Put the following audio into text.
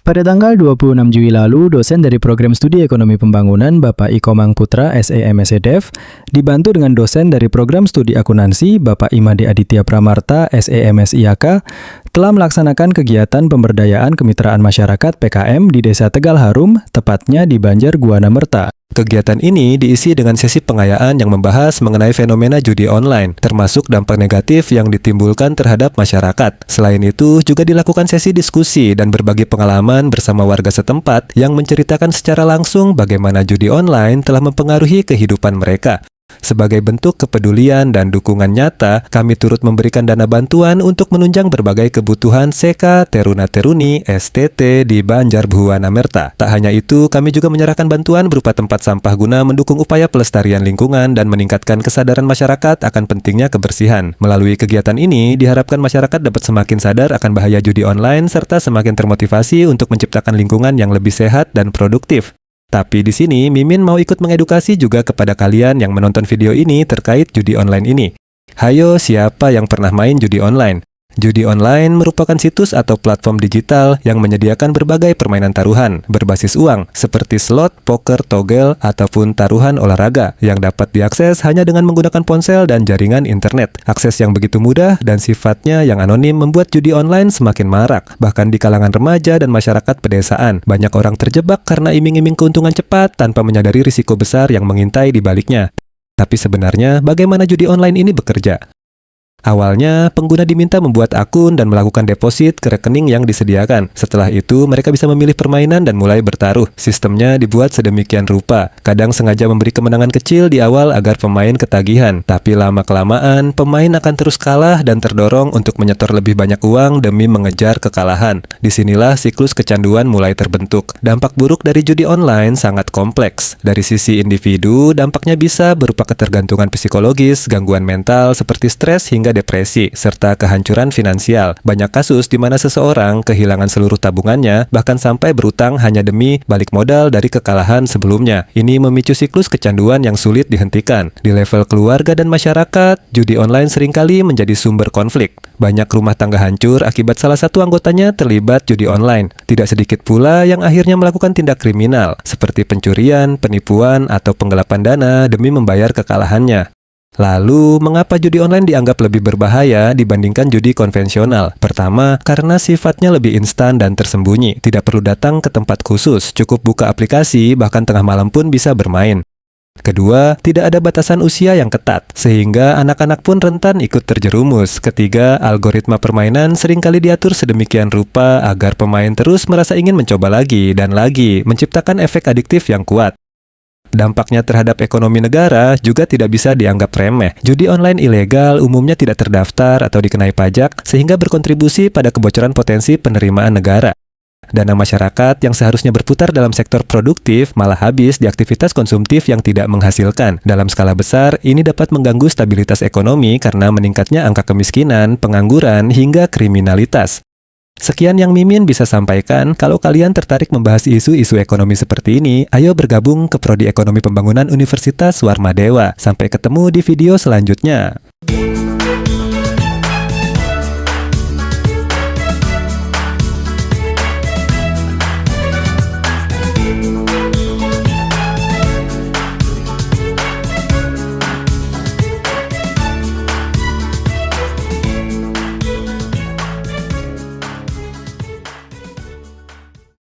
Pada tanggal 26 Juli lalu, dosen dari Program Studi Ekonomi Pembangunan Bapak Iko Mangputra, SEMSEDEV, dibantu dengan dosen dari Program Studi Akuntansi Bapak Imade Aditya Pramarta, SEMSIAK, telah melaksanakan kegiatan pemberdayaan kemitraan masyarakat PKM di Desa Tegal Harum, tepatnya di Banjar Guana Merta. Kegiatan ini diisi dengan sesi pengayaan yang membahas mengenai fenomena judi online, termasuk dampak negatif yang ditimbulkan terhadap masyarakat. Selain itu, juga dilakukan sesi diskusi dan berbagi pengalaman bersama warga setempat yang menceritakan secara langsung bagaimana judi online telah mempengaruhi kehidupan mereka. Sebagai bentuk kepedulian dan dukungan nyata, kami turut memberikan dana bantuan untuk menunjang berbagai kebutuhan Seka Teruna-Teruni STT di Banjar Buana Merta. Tak hanya itu, kami juga menyerahkan bantuan berupa tempat sampah guna mendukung upaya pelestarian lingkungan dan meningkatkan kesadaran masyarakat akan pentingnya kebersihan. Melalui kegiatan ini, diharapkan masyarakat dapat semakin sadar akan bahaya judi online serta semakin termotivasi untuk menciptakan lingkungan yang lebih sehat dan produktif. Tapi di sini, Mimin mau ikut mengedukasi juga kepada kalian yang menonton video ini terkait judi online ini. Hayo, siapa yang pernah main judi online? Judi online merupakan situs atau platform digital yang menyediakan berbagai permainan taruhan berbasis uang, seperti slot, poker, togel, ataupun taruhan olahraga yang dapat diakses hanya dengan menggunakan ponsel dan jaringan internet. Akses yang begitu mudah dan sifatnya yang anonim membuat judi online semakin marak. Bahkan di kalangan remaja dan masyarakat pedesaan, banyak orang terjebak karena iming-iming keuntungan cepat tanpa menyadari risiko besar yang mengintai di baliknya. Tapi sebenarnya, bagaimana judi online ini bekerja? Awalnya, pengguna diminta membuat akun dan melakukan deposit ke rekening yang disediakan. Setelah itu, mereka bisa memilih permainan dan mulai bertaruh. Sistemnya dibuat sedemikian rupa. Kadang sengaja memberi kemenangan kecil di awal agar pemain ketagihan. Tapi lama-kelamaan, pemain akan terus kalah dan terdorong untuk menyetor lebih banyak uang demi mengejar kekalahan. Disinilah siklus kecanduan mulai terbentuk. Dampak buruk dari judi online sangat kompleks. Dari sisi individu, dampaknya bisa berupa ketergantungan psikologis, gangguan mental seperti stres hingga depresi, serta kehancuran finansial. Banyak kasus di mana seseorang kehilangan seluruh tabungannya, bahkan sampai berutang hanya demi balik modal dari kekalahan sebelumnya. Ini memicu siklus kecanduan yang sulit dihentikan. Di level keluarga dan masyarakat, judi online seringkali menjadi sumber konflik. Banyak rumah tangga hancur akibat salah satu anggotanya terlibat judi online. Tidak sedikit pula yang akhirnya melakukan tindak kriminal, seperti pencurian, penipuan, atau penggelapan dana demi membayar kekalahannya. Lalu, mengapa judi online dianggap lebih berbahaya dibandingkan judi konvensional? Pertama, karena sifatnya lebih instan dan tersembunyi. Tidak perlu datang ke tempat khusus, cukup buka aplikasi, bahkan tengah malam pun bisa bermain. Kedua, tidak ada batasan usia yang ketat, sehingga anak-anak pun rentan ikut terjerumus. Ketiga, algoritma permainan seringkali diatur sedemikian rupa agar pemain terus merasa ingin mencoba lagi dan lagi, menciptakan efek adiktif yang kuat. Dampaknya terhadap ekonomi negara juga tidak bisa dianggap remeh. Judi online ilegal umumnya tidak terdaftar atau dikenai pajak, sehingga berkontribusi pada kebocoran potensi penerimaan negara. Dana masyarakat yang seharusnya berputar dalam sektor produktif malah habis di aktivitas konsumtif yang tidak menghasilkan. Dalam skala besar, ini dapat mengganggu stabilitas ekonomi karena meningkatnya angka kemiskinan, pengangguran, hingga kriminalitas. Sekian yang Mimin bisa sampaikan. Kalau kalian tertarik membahas isu-isu ekonomi seperti ini, ayo bergabung ke Prodi Ekonomi Pembangunan Universitas Warmadewa. Sampai ketemu di video selanjutnya.